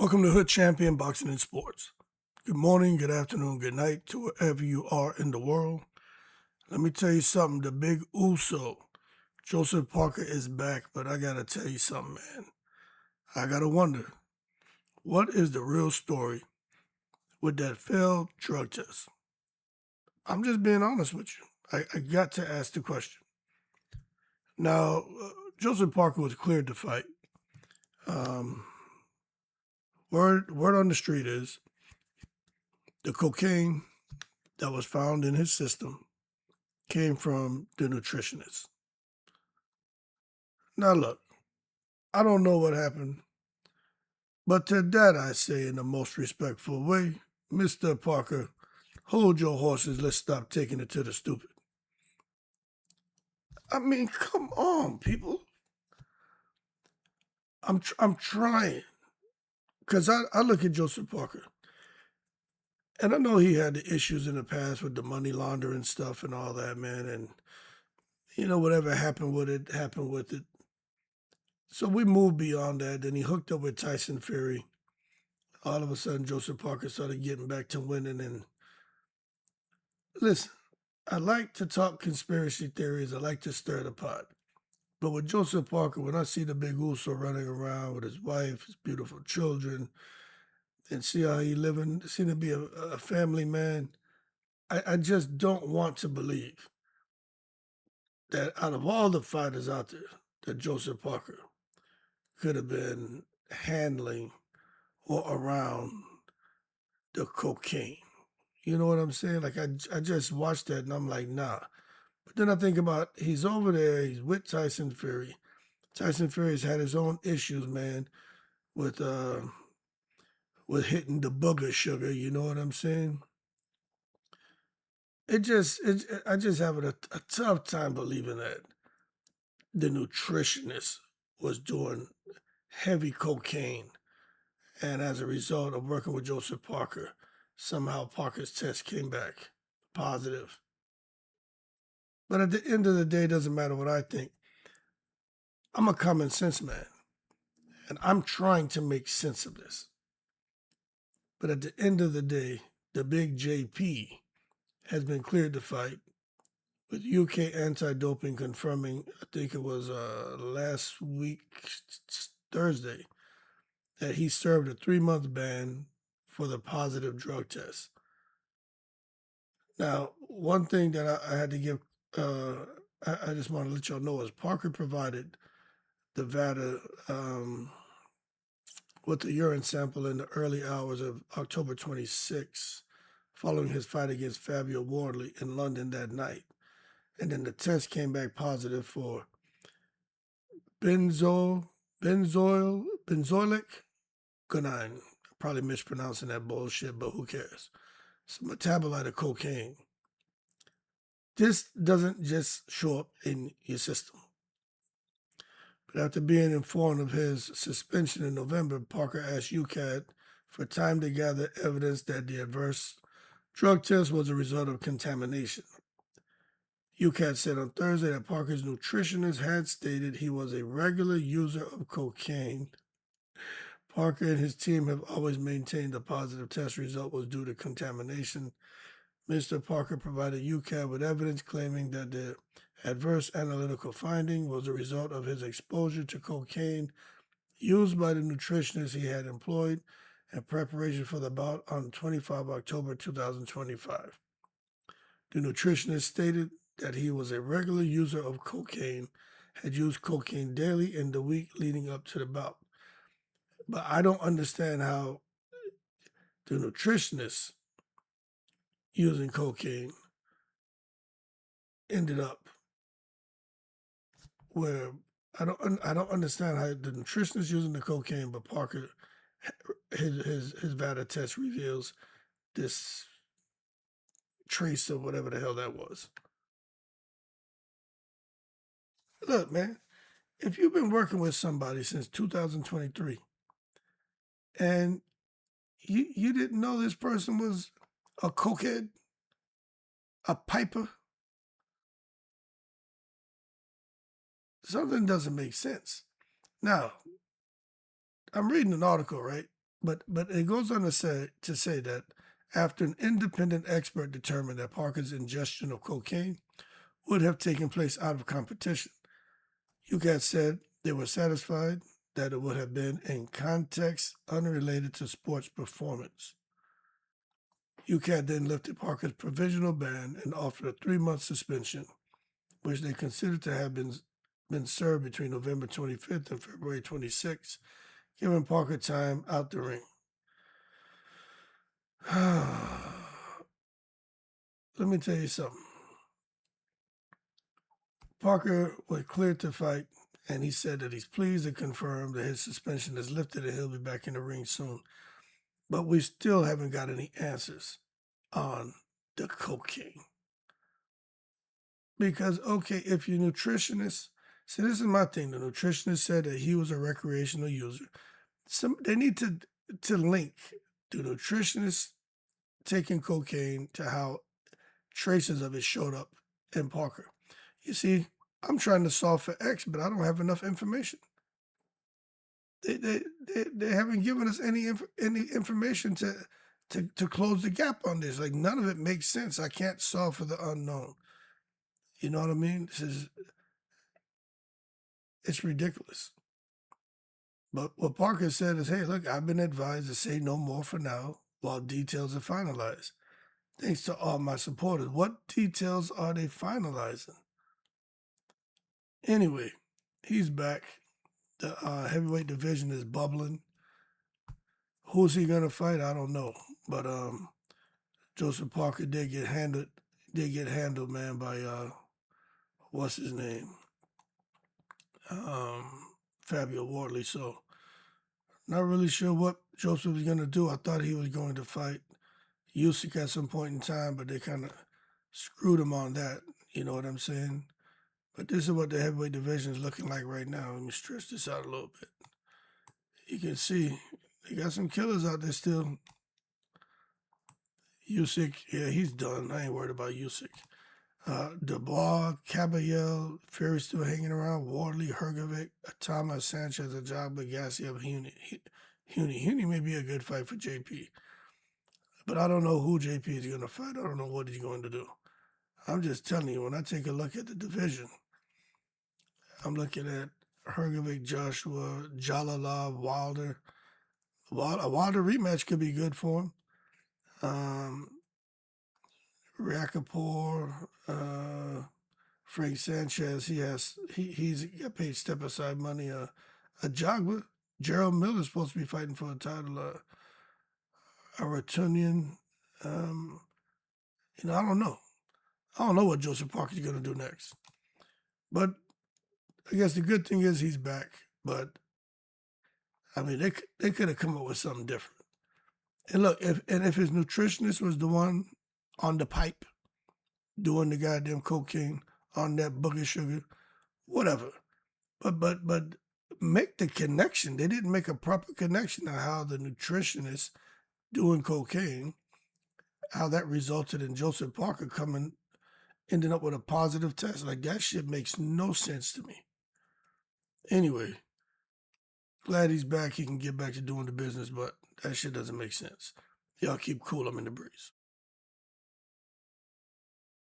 Welcome to Hood Champion Boxing and Sports. Good morning, good afternoon, good night to wherever you are in the world. Let me tell you something. The big Uso, Joseph Parker, is back, but I gotta tell you something, man. I gotta wonder, what is the real story with that failed drug test? I'm just being honest with you. I got to ask the question. Now, Joseph Parker was cleared to fight. Um, word on the street is the cocaine that was found in his system came from the nutritionist. Now, look, I don't know what happened, but to that I say in the most respectful way, Mr. Parker, hold your horses. Let's stop taking it to the stupid. I mean, come on, people. I'm trying because I look at Joseph Parker, and I know he had the issues in the past with the money laundering stuff and all that, man. And whatever happened with it happened with it. So we moved beyond that. Then he hooked up with Tyson Fury. All of a sudden, Joseph Parker started getting back to winning. And listen, I like to talk conspiracy theories. I like to stir the pot. But with Joseph Parker, when I see the big Uso running around with his wife, his beautiful children, and see how he living, seem to be a family man, I just don't want to believe that out of all the fighters out there, that Joseph Parker could have been handling or around the cocaine. You know what I'm saying? Like I just watched that and I'm like, nah. But then I think about he's over there, he's with Tyson Fury. Tyson Fury's had his own issues, man, with uh with hitting the booger sugar, you know what I'm saying? I just having a tough time believing that the nutritionist was doing heavy cocaine. And as a result of working with Joseph Parker, somehow Parker's test came back positive. But at the end of the day, it doesn't matter what I think. I'm a common sense man, and I'm trying to make sense of this. But at the end of the day, the big JP has been cleared to fight, with UK anti-doping confirming, I think it was last week, Thursday, that he served a 3-month ban for the positive drug test. Now, one thing that I had to give, I just want to let y'all know is Parker provided the VADA with the urine sample in the early hours of October 26, following his fight against Fabio Wardley in London that night. And then the test came back positive for benzoylic gonine. Probably mispronouncing that bullshit, but who cares? It's a metabolite of cocaine. This doesn't just show up in your system. But after being informed of his suspension in November, Parker asked UCAD for time to gather evidence that the adverse drug test was a result of contamination. UCAD said on Thursday that Parker's nutritionist had stated he was a regular user of cocaine. Parker and his team have always maintained the positive test result was due to contamination. Mr. Parker provided UCAD with evidence claiming that the adverse analytical finding was a result of his exposure to cocaine used by the nutritionist he had employed in preparation for the bout on 25 October 2025. The nutritionist stated that he was a regular user of cocaine, had used cocaine daily in the week leading up to the bout. But I don't understand how the nutritionist using cocaine ended up where I don't understand how the nutritionist using the cocaine, but Parker his VADA test reveals this trace of whatever the hell that was. Look, man, if you've been working with somebody since 2023 and you didn't know this person was a cokehead, a piper, something doesn't make sense. Now, I'm reading an article, right? But it goes on to say that after an independent expert determined that Parker's ingestion of cocaine would have taken place out of competition, UCAT said they were satisfied that it would have been in context unrelated to sports performance. UCAT then lifted Parker's provisional ban and offered a 3-month suspension, which they considered to have been served between November 25th and February 26th, giving Parker time out the ring. Let me tell you something. Parker was cleared to fight, and he said that he's pleased to confirm that his suspension is lifted and he'll be back in the ring soon. But we still haven't got any answers on the cocaine. Because, okay, if you're a nutritionist, see, this is my thing. The nutritionist said that he was a recreational user. They need to link the nutritionist taking cocaine to how traces of it showed up in Parker. You see, I'm trying to solve for X, but I don't have enough information. They haven't given us any information to close the gap on this. Like, none of it makes sense. I can't solve for the unknown. You know what I mean? It's ridiculous. But what Parker said is, hey, look, I've been advised to say no more for now while details are finalized. Thanks to all my supporters. What details are they finalizing? Anyway, he's back. The heavyweight division is bubbling. Who's he gonna fight? I don't know. But Joseph Parker did get handled, man, by what's his name? Fabio Wardley. So not really sure what Joseph was gonna do. I thought he was going to fight Usyk at some point in time, but they kind of screwed him on that. You know what I'm saying? But this is what the heavyweight division is looking like right now. Let me stretch this out a little bit. You can see they got some killers out there still. Usyk, yeah, he's done. I ain't worried about Usyk. Dubois, Caballel, Fury still hanging around. Wardley, Hergovic, Atama, Sanchez, Ajagba, Gassiev, Huni may be a good fight for JP. But I don't know who JP is going to fight. I don't know what he's going to do. I'm just telling you, when I take a look at the division, I'm looking at Hergovic, Joshua, Jalala, Wilder. A Wilder rematch could be good for him. Rakapor, Frank Sanchez, he's got paid step aside money. Ajagba, Gerald Miller's supposed to be fighting for a title. Aratunian, I don't know. I don't know what Joseph Parker's going to do next. But I guess the good thing is he's back. But I mean, they could have come up with something different. And look, if his nutritionist was the one on the pipe doing the goddamn cocaine on that booger sugar, whatever. But make the connection. They didn't make a proper connection on how the nutritionist doing cocaine, how that resulted in Joseph Parker ending up with a positive test. Like, that shit makes no sense to me. Anyway, glad he's back. He can get back to doing the business, but that shit doesn't make sense. Y'all keep cool. I'm in the breeze.